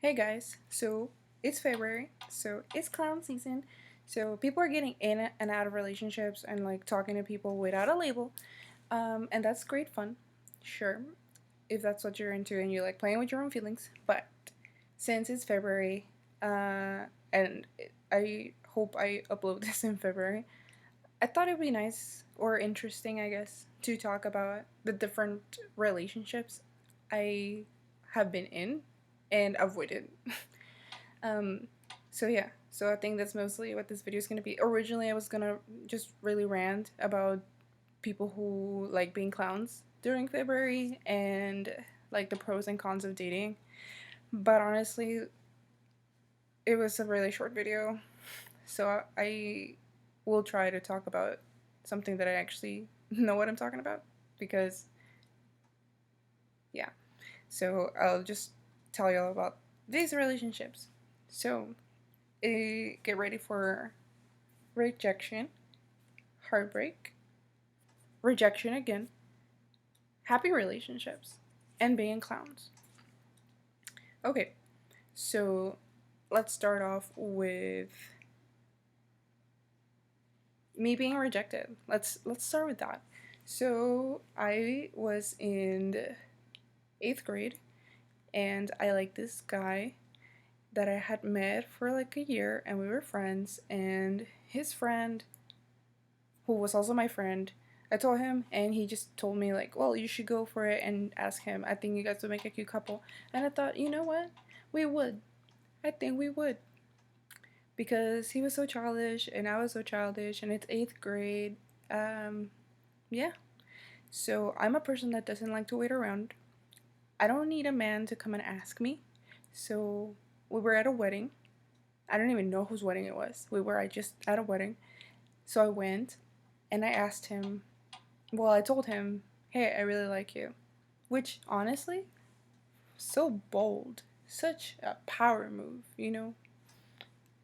Hey guys, so it's February, so it's clown season. So people are getting in and out of relationships and like talking to people without a label. And that's great fun. Sure, if that's what you're into and you like playing with your own feelings. But since it's February, and I hope I upload this in February, I thought it'd be nice or interesting, I guess, to talk about the different relationships I have been in and avoided. Um, so yeah, so I think that's mostly what this video is gonna be. Originally, I was gonna just really rant about people who like being clowns during February and like the pros and cons of dating. But honestly, it was a really short video, so I will try to talk about something that I actually know what I'm talking about because yeah. So I'll just tell y'all about these relationships. So get ready for rejection, heartbreak, rejection again, happy relationships, and being clowns. Okay, so let's start off with me being rejected. Let's start with that. So I was in 8th grade and I liked this guy that I had met for like a year and we were friends, and his friend, who was also my friend, I told him and he just told me like, well, you should go for it and ask him. I think you guys would make a cute couple. And I thought, you know what? We would. I think we would. Because he was so childish and I was so childish and it's 8th grade. Um, yeah. So I'm a person that doesn't like to wait around. I don't need a man to come and ask me. So we were at a wedding. I don't even know whose wedding it was. We were just at a wedding. So I went and I asked him, well, I told him, hey, I really like you. Which, honestly, so bold. Such a power move, you know?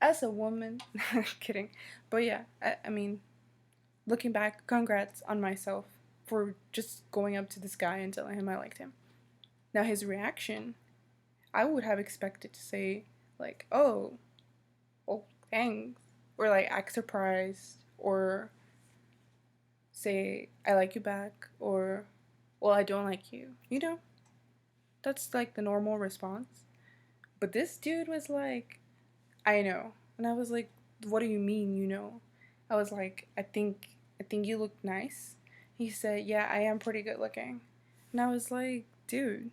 As a woman, kidding. But yeah, I mean, looking back, congrats on myself for just going up to this guy and telling him I liked him. Now, his reaction, I would have expected to say, like, oh, thanks. Or like act surprised. Or say, I like you back. Or, well, I don't like you. You know? That's like the normal response. But this dude was like, I know. And I was like, what do you mean, you know? I was like, I think you look nice. He said, yeah, I am pretty good looking. And I was like, dude,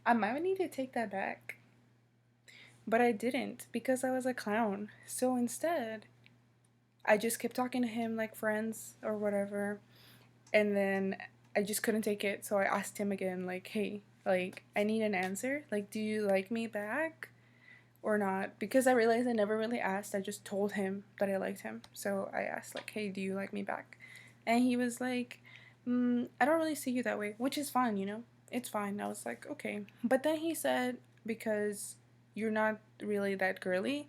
I might need to take that back. But I didn't because I was a clown. So instead, I just kept talking to him like friends or whatever. And then I just couldn't take it. So I asked him again, like, hey, like, I need an answer. Like, do you like me back or not? Because I realized I never really asked. I just told him that I liked him. So I asked, like, hey, do you like me back? And he was like, I don't really see you that way, which is fine, you know? It's fine. I was like, okay. But then he said, because you're not really that girly,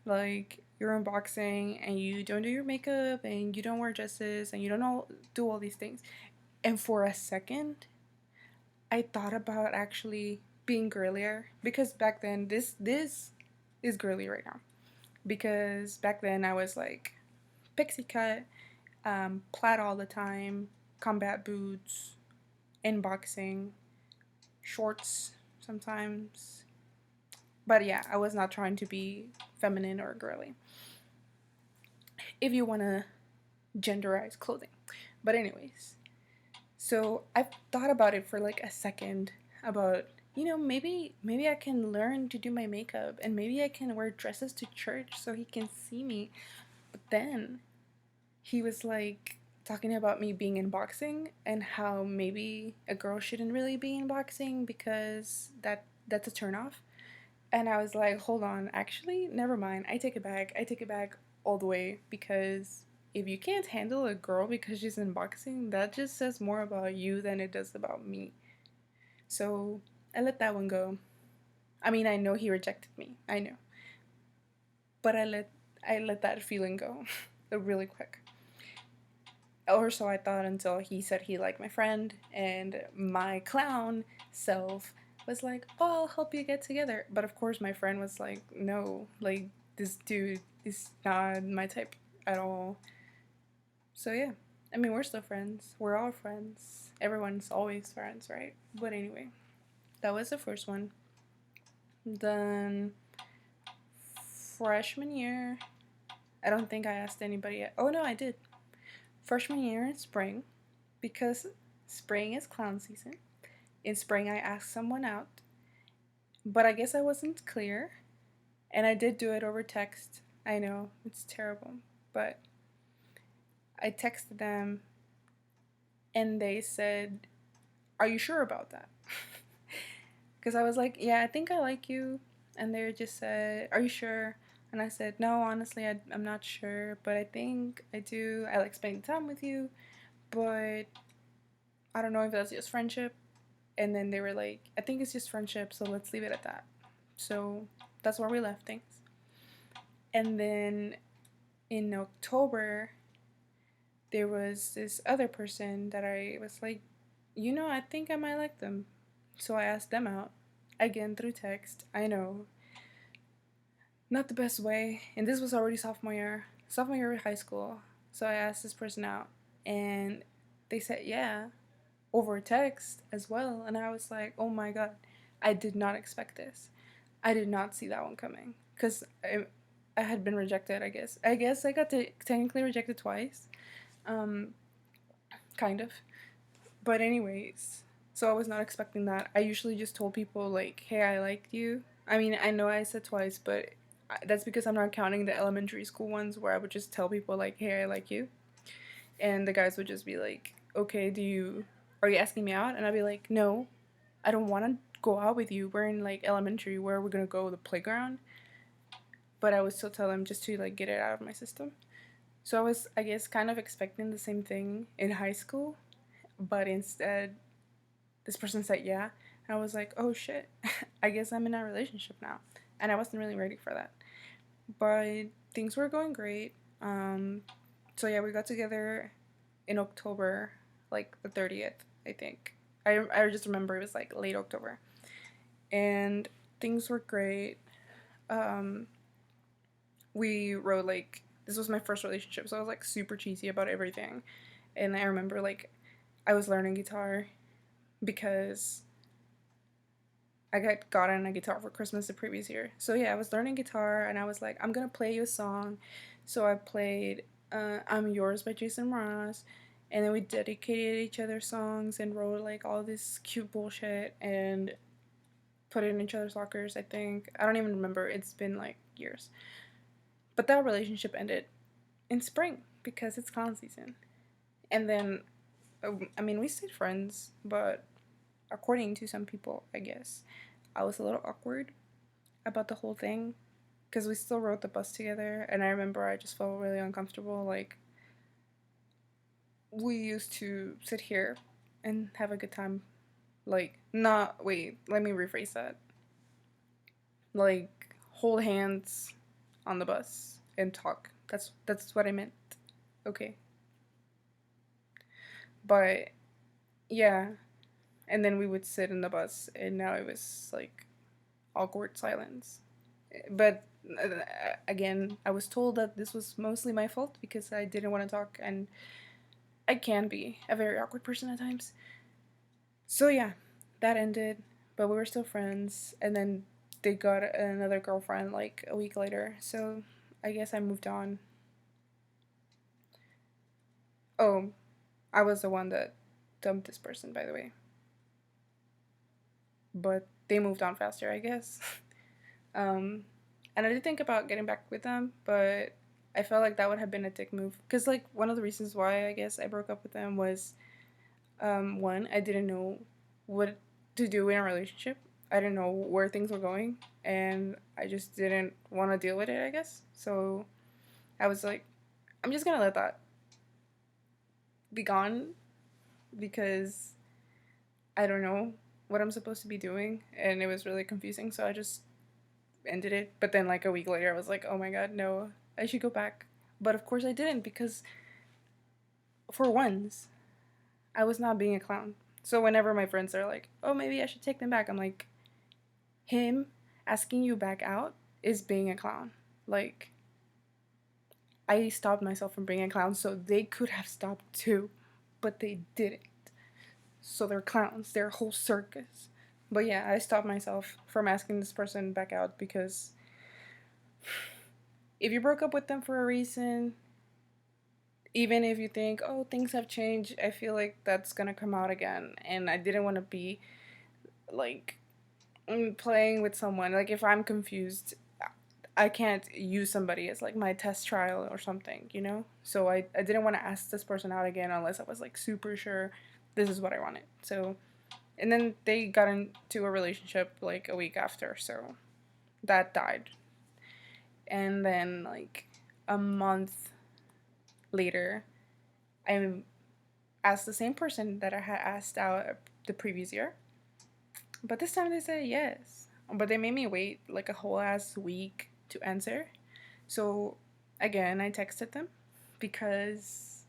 like, you're unboxing and you don't do your makeup and you don't wear dresses and you don't do all these things. And for a second, I thought about actually being girlier because back then this is girly right now. Because back then I was like pixie cut, plaid all the time, combat boots, inboxing, shorts sometimes. But yeah, I was not trying to be feminine or girly. If you want to genderize clothing. But anyways, so I thought about it for like a second about, maybe I can learn to do my makeup and maybe I can wear dresses to church so he can see me. But then he was like talking about me being in boxing and how maybe a girl shouldn't really be in boxing because that's a turnoff. And I was like, hold on, actually, never mind. I take it back. I take it back all the way because if you can't handle a girl because she's in boxing, that just says more about you than it does about me. So I let that one go. I mean, I know he rejected me. I know. But I let that feeling go really quick. Or so I thought until he said he liked my friend and my clown self was like, oh, I'll help you get together. But of course, my friend was like, no, like, this dude is not my type at all. So yeah, I mean, we're still friends. We're all friends. Everyone's always friends, right? But anyway, that was the first one. Then freshman year, I don't think I asked anybody yet. Oh no, I did. Freshman year in spring, because spring is clown season. In spring, I asked someone out, but I guess I wasn't clear, and I did do it over text. I know, it's terrible, but I texted them and they said, are you sure about that? Because I was like, yeah, I think I like you. And they just said, are you sure? And I said, no, honestly, I'm not sure, but I think I do. I like spending time with you, but I don't know if that's just friendship. And then they were like, I think it's just friendship, so let's leave it at that. So that's where we left things. And then in October, there was this other person that I was like, I think I might like them. So I asked them out, again through text. I know, not the best way. And this was already sophomore year of high school. So I asked this person out, and they said yeah, over text as well. And I was like, oh my god, I did not expect this. I did not see that one coming. Because I had been rejected, I guess. I got technically rejected twice. Um, kind of. But, anyways, so I was not expecting that. I usually just told people, like, hey, I liked you. I mean, I know I said twice, but that's because I'm not counting the elementary school ones where I would just tell people, like, hey, I like you. And the guys would just be like, okay, are you asking me out? And I'd be like, no, I don't want to go out with you. We're in, like, elementary. Where are we going to go? The playground? But I would still tell them just to, like, get it out of my system. So I was, I guess, kind of expecting the same thing in high school. But instead, this person said yeah. And I was like, oh shit, I guess I'm in a relationship now. And I wasn't really ready for that. But things were going great. So yeah, we got together in October, like the 30th, I think. I just remember it was like late October. And things were great. Um, we wrote like, this was my first relationship, so I was like super cheesy about everything. And I remember like I was learning guitar because I got gotten a guitar for Christmas the previous year. So yeah, I was learning guitar and I was like, I'm gonna play you a song. So I played I'm Yours by Jason Mraz, and then we dedicated each other songs and wrote like all this cute bullshit and put it in each other's lockers, I think. I don't even remember. It's been like years. But that relationship ended in spring because it's clown season. And then, I mean, we stayed friends, but according to some people, I guess, I was a little awkward about the whole thing because we still rode the bus together, and I remember I just felt really uncomfortable. Like, we used to sit here and have a good time. Like, not, wait, let me rephrase that. Like, hold hands on the bus and talk. That's what I meant. Okay. But, yeah. And then we would sit in the bus, and now it was like awkward silence. But again, I was told that this was mostly my fault because I didn't want to talk, and I can be a very awkward person at times. So yeah, that ended, but we were still friends, and then they got another girlfriend like a week later. So I guess I moved on. Oh, I was the one that dumped this person, by the way. But they moved on faster, I guess. um, and I did think about getting back with them, but I felt like that would have been a dick move. Because, like, one of the reasons why I guess I broke up with them was one, I didn't know what to do in a relationship. I didn't know where things were going, and I just didn't want to deal with it, I guess. So I was like, I'm just gonna let that be gone because I don't know what I'm supposed to be doing, and it was really confusing. So I just ended it. But then, like a week later, I was like, oh my god, no, I should go back. But of course, I didn't because for once, I was not being a clown. So whenever my friends are like, oh, maybe I should take them back, I'm like, him asking you back out is being a clown. Like, I stopped myself from being a clown, so they could have stopped too, but they didn't. So they're clowns, they're a whole circus. But yeah, I stopped myself from asking this person back out because if you broke up with them for a reason, even if you think, oh, things have changed, I feel like that's gonna come out again. And I didn't want to be like playing with someone. Like, if I'm confused, I can't use somebody as like my test trial or something, you know? So I didn't want to ask this person out again unless I was like super sure this is what I wanted. So, and then they got into a relationship like a week after, so that died. And then, like, a month later, I asked the same person that I had asked out the previous year, but this time they said yes. But they made me wait like a whole ass week to answer. So again, I texted them because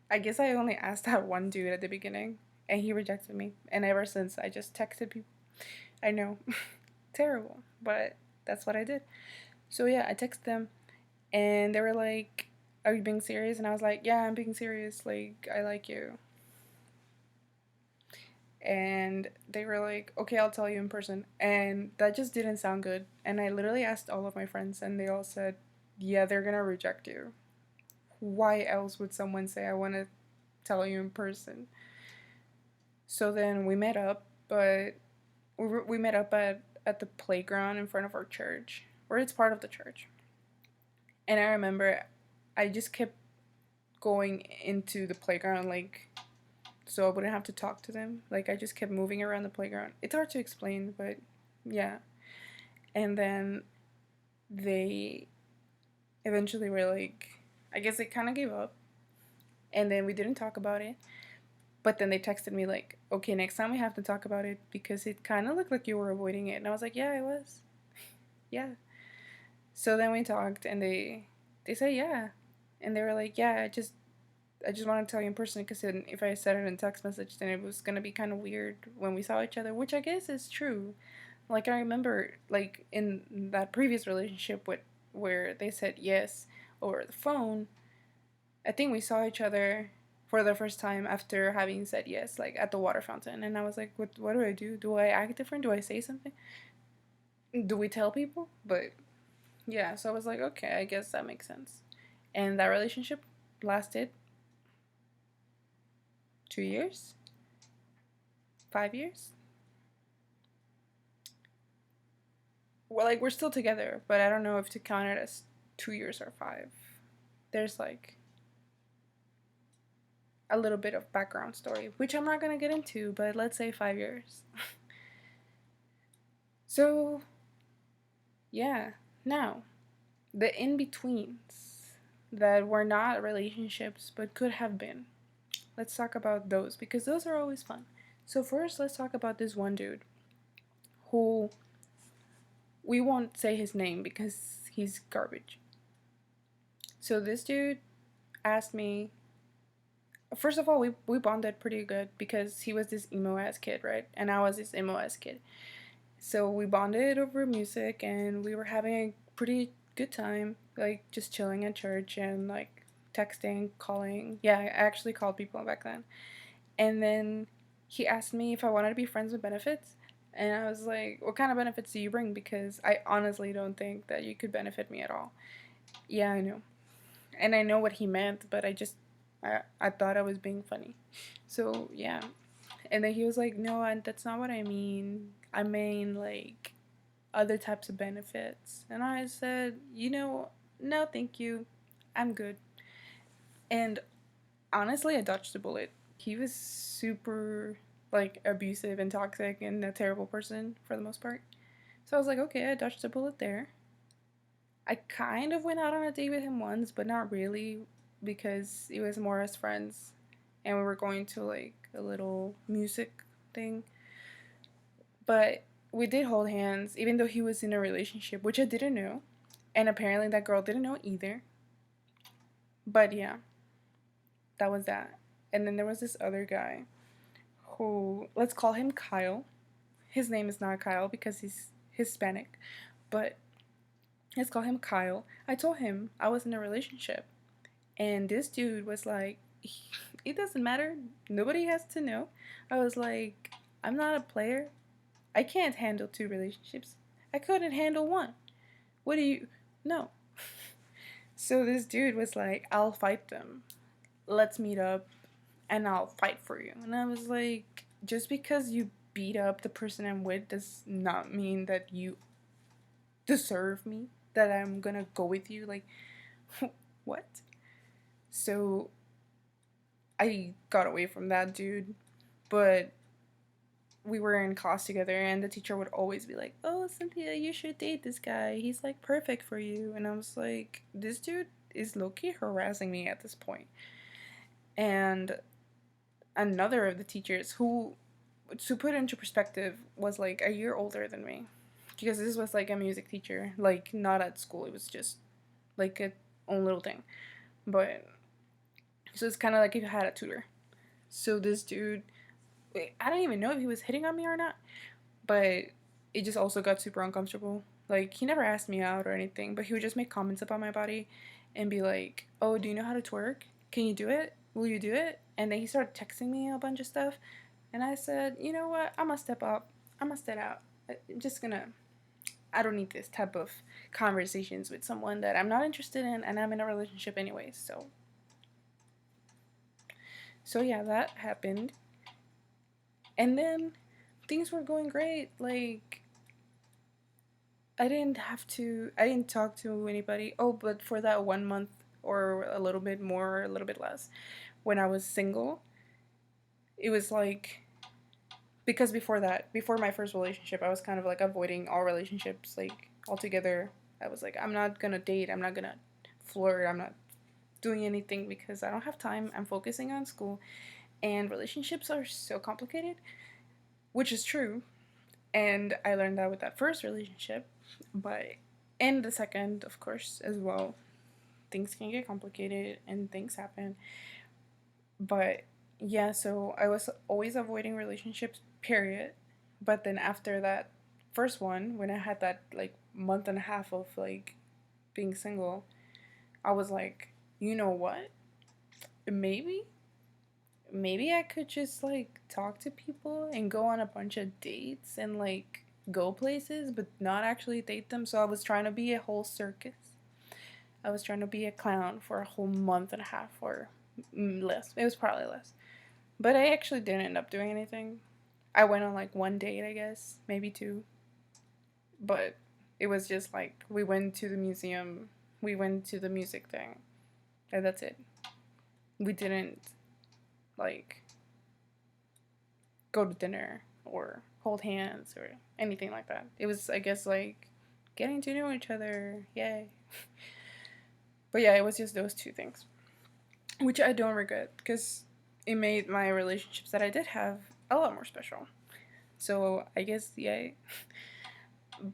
I guess I only asked that one dude at the beginning and he rejected me. And ever since, I just texted people. I know, terrible, but that's what I did. So yeah, I texted them and they were like, "Are you being serious?" And I was like, "Yeah, I'm being serious. Like, I like you." And they were like, "Okay, I'll tell you in person." And that just didn't sound good. And I literally asked all of my friends, and they all said, "Yeah, they're gonna reject you. Why else would someone say, I want to tell you in person?" So then we met up, but we met up at the playground in front of our church, or it's part of the church. And I remember I just kept going into the playground, like, so I wouldn't have to talk to them. Like, I just kept moving around the playground. It's hard to explain, but yeah. And then they eventually were like, I guess they kind of gave up. And then we didn't talk about it. But then they texted me, like, "Okay, next time we have to talk about it because it kind of looked like you were avoiding it." And I was like, "Yeah, I was." Yeah. So then we talked, and they said yeah. And they were like, "Yeah, I just want to tell you in person because if I said it in text message, then it was gonna be kind of weird when we saw each other," which I guess is true. Like, I remember, like, in that previous relationship with where they said yes over the phone, I think we saw each other for the first time after having said yes, like at the water fountain, and I was like, "What do I do? Do I act different? Do I say something? Do we tell people?" But yeah, so I was like, "Okay, I guess that makes sense." And that relationship lasted 2 years, 5 years. Well, like, we're still together, but I don't know if to count it as 2 years or five. There's like a little bit of background story, which I'm not gonna get into, but let's say 5 years. So yeah, now the in betweens that were not relationships but could have been. Let's talk about those because those are always fun. So first, let's talk about this one dude who we won't say his name because he's garbage. So this dude asked me. First of all, we bonded pretty good because he was this emo ass kid, right? And I was this emo ass kid. So we bonded over music and we were having a pretty good time, like just chilling at church and like texting, calling. Yeah, I actually called people back then. And then he asked me if I wanted to be friends with benefits. And I was like, "What kind of benefits do you bring? Because I honestly don't think that you could benefit me at all." Yeah, I know. And I know what he meant, but I thought I was being funny. So, yeah. And then he was like, "No, and that's not what I mean. I mean, like, other types of benefits." And I said, "No, thank you. I'm good." And honestly, I dodged the bullet. He was super, like, abusive and toxic and a terrible person for the most part. So I was like, "Okay, I dodged the bullet there." I kind of went out on a date with him once, but not really because it was more as friends. And we were going to, like, a little music thing. But we did hold hands, even though he was in a relationship, which I didn't know. And apparently that girl didn't know either. But yeah, that was that. And then there was this other guy who, let's call him Kyle. His name is not Kyle because Hispanic, but let's call him Kyle. I told him I was in a relationship, and this dude was like, it doesn't matter. Nobody has to know. I was like, I'm not a player. I can't handle two relationships. I couldn't handle one. What do you. No. So this dude was like, I'll fight them. Let's meet up and I'll fight for you. And I was like, just because you beat up the person I'm with does not mean that you deserve me, that I'm gonna go with you. Like, what? So I got away from that dude, but we were in class together, and the teacher would always be like, "Oh, Cynthia, you should date this guy. He's like perfect for you." And I was like, "This dude is low-key harassing me at this point." And another of the teachers, who, to put into perspective, was like a year older than me, because this was like a music teacher, like not at school. It was just like a own little thing. But so it's kind of like if you had a tutor. So this dude, I don't even know if he was hitting on me or not, but it just also got super uncomfortable. Like, he never asked me out or anything, but he would just make comments about my body and be like, "Oh, do you know how to twerk? Can you do it? Will you do it?" And then he started texting me a bunch of stuff. And I said, "You know what? I'm gonna step up. I'm gonna step out. I'm just gonna. I don't need this type of conversations with someone that I'm not interested in, and I'm in a relationship anyway." So yeah, that happened. And then things were going great. Like, I didn't talk to anybody. Oh, but for that 1 month or a little bit more or a little bit less, when I was single, it was like, because before that, before my first relationship, I was kind of like avoiding all relationships, like altogether. I was like, I'm not gonna date, I'm not gonna flirt, I'm not doing anything because I don't have time. I'm focusing on school, and relationships are so complicated, which is true. And I learned that with that first relationship, but and the second, of course, as well. Things can get complicated and things happen. But yeah, so I was always avoiding relationships, period. But then after that first one, when I had that like month and a half of like being single, I was like, you know what? Maybe I could just like talk to people and go on a bunch of dates and like go places, but not actually date them. So I was trying to be a whole circus. I was trying to be a clown for a whole month and a half or less. It was probably less. But I actually didn't end up doing anything. I went on like one date, I guess, maybe two. But it was just like we went to the museum, we went to the music thing, and that's it. We didn't like go to dinner or hold hands or anything like that. It was, I guess, like getting to know each other. Yay. But yeah, it was just those two things, which I don't regret because it made my relationships that I did have a lot more special. So I guess, yay.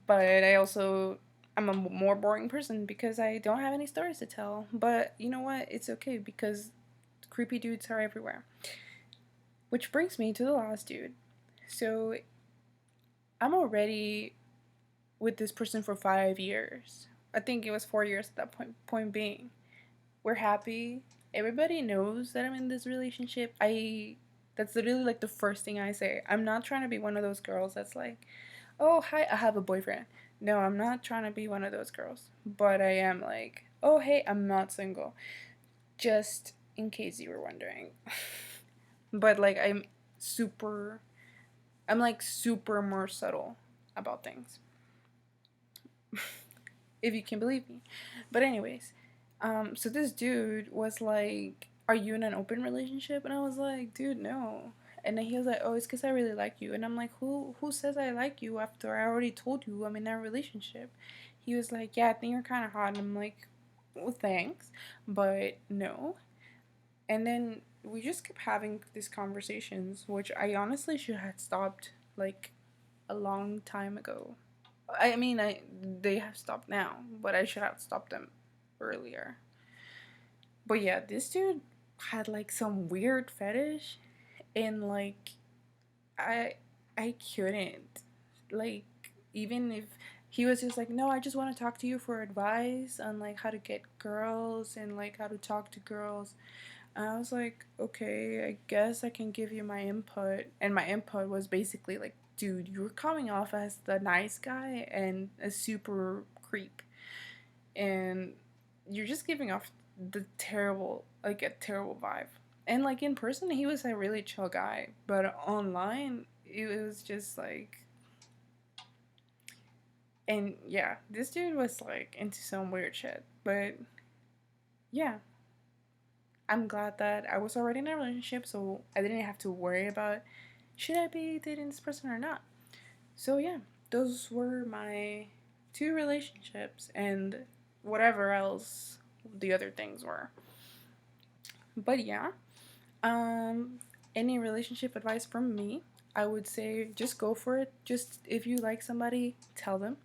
But I also, I'm a more boring person because I don't have any stories to tell. But you know what? It's okay because creepy dudes are everywhere. Which brings me to the last dude. So I'm already with this person for 5 years. I think it was 4 years at that point. Point being, we're happy. Everybody knows that I'm in this relationship. That's literally like the first thing I say. I'm not trying to be one of those girls that's like, "Oh, hi, I have a boyfriend." No, I'm not trying to be one of those girls. But I am like, "Oh, hey, I'm not single." Just in case you were wondering. But like super I'm like super more subtle about things. If you can believe me. But anyways, so this dude was like, "Are you in an open relationship?" And I was like, "Dude, no." And then he was like, "Oh, it's because I really like you." And I'm like, who says I like you after I already told you I'm in a relationship? He was like, "Yeah, I think you're kind of hot." And I'm like, "Well, thanks, but no." And then we just kept having these conversations, which I honestly should have stopped like a long time ago. I mean, they have stopped now, but I should have stopped them earlier. But yeah, this dude had like some weird fetish, and like I I couldn't, like, even if he was just like, no, I just want to talk to you for advice on like how to get girls and like how to talk to girls. And I was like, okay, I guess I can give you my input. And my input was basically like, dude, you're coming off as the nice guy and a super creep. And you're just giving off the terrible, like a terrible vibe. And like in person, he was a really chill guy. But online, it was just like, and yeah, this dude was like into some weird shit. But yeah, I'm glad that I was already in a relationship, so I didn't have to worry about should I be dating this person or not. So yeah, those were my two relationships and whatever else the other things were. But yeah, um, any relationship advice from me, I would say just go for it. Just if you like somebody, tell them.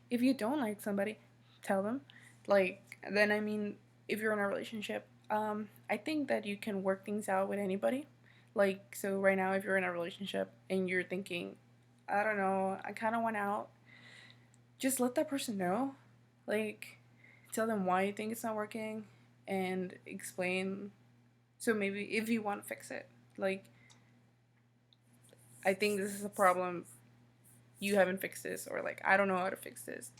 If you don't like somebody, tell them. Like then I mean, if you're in a relationship, I think that you can work things out with anybody. Like so right now if you're in a relationship and you're thinking, I don't know, I kind of want out, just let that person know. Like tell them why you think it's not working and explain so maybe if you want to fix it, like I think this is a problem. You haven't fixed this, or like I don't know how to fix this.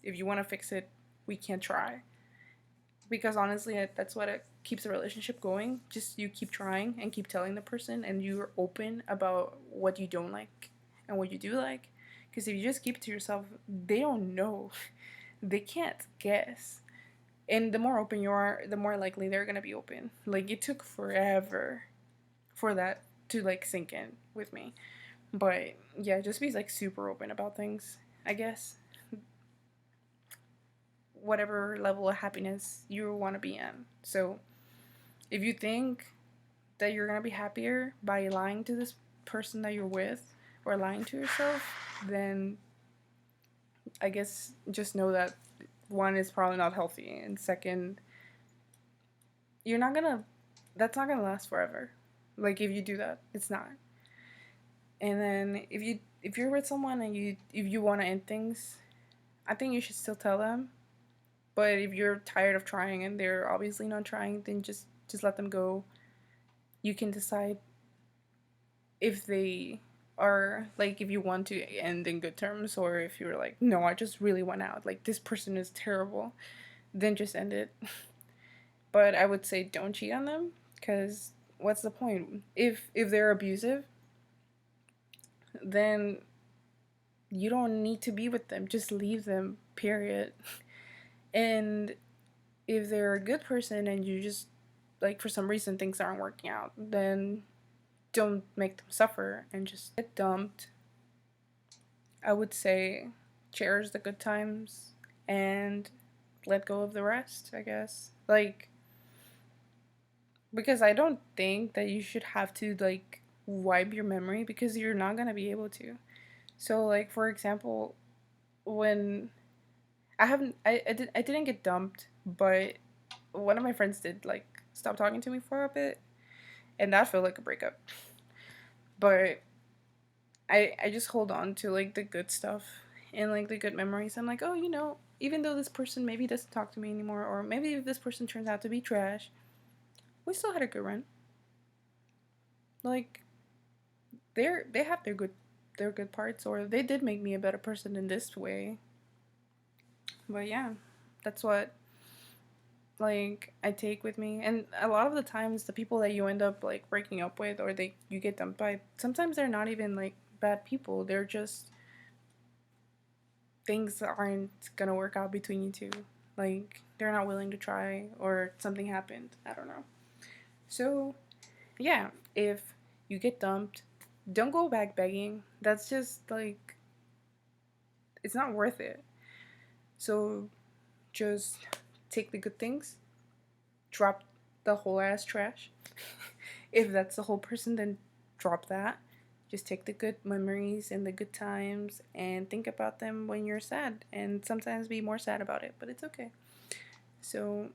If you want to fix it, we can try. Because honestly, that's what it keeps a relationship going. Just you keep trying and keep telling the person, and you're open about what you don't like and what you do like. Because if you just keep it to yourself, they don't know. They can't guess. And the more open you are, the more likely they're gonna be open. Like it took forever for that to like sink in with me. But yeah, just be like super open about things, I guess. Whatever level of happiness you want to be in. So if you think that you're going to be happier by lying to this person that you're with or lying to yourself, then I guess just know that one is probably not healthy. And second, you're not going to, that's not going to last forever. Like if you do that, it's not. And then if you're with someone and if you want to end things, I think you should still tell them. But if you're tired of trying and they're obviously not trying, then just let them go. You can decide if they are like if you want to end in good terms or if you're like, no, I just really want out. Like this person is terrible, then just end it. But I would say don't cheat on them because what's the point? If they're abusive, then you don't need to be with them. Just leave them. Period. And if they're a good person and you just like for some reason things aren't working out, then don't make them suffer and just get dumped. I would say cherish the good times and let go of the rest, I guess. Like because I don't think that you should have to like wipe your memory because you're not going to be able to. So like for example, when I didn't get dumped, but one of my friends did like stop talking to me for a bit and that felt like a breakup. But I just hold on to like the good stuff and like the good memories. I'm like, oh, you know, even though this person maybe doesn't talk to me anymore, or maybe if this person turns out to be trash, we still had a good run. Like they have their good parts, or they did make me a better person in this way. But yeah, that's what like I take with me. And a lot of the times the people that you end up like breaking up with or they you get dumped by, sometimes they're not even like bad people. They're just things aren't gonna work out between you two. Like they're not willing to try or something happened. I don't know. So yeah, if you get dumped, don't go back begging. That's just like it's not worth it. So just take the good things, drop the whole ass trash. If that's the whole person, then drop that. Just take the good memories and the good times and think about them when you're sad and sometimes be more sad about it, but it's okay. So,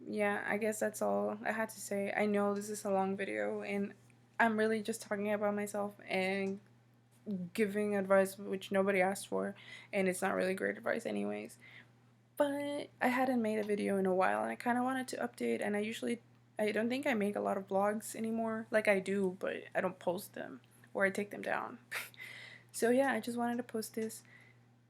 yeah, I guess that's all I had to say. I know this is a long video and I'm really just talking about myself and giving advice which nobody asked for, and it's not really great advice anyways. But I hadn't made a video in a while, and I kind of wanted to update. And I don't think I make a lot of vlogs anymore. Like I do, but I don't post them, or I take them down. So yeah, I just wanted to post this.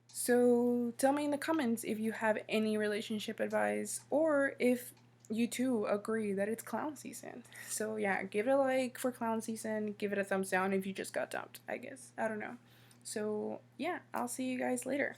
So tell me in the comments if you have any relationship advice, or if you too agree that it's clown season. So yeah, give it a like for clown season, give it a thumbs down if you just got dumped, I guess. I don't know. So yeah, I'll see you guys later.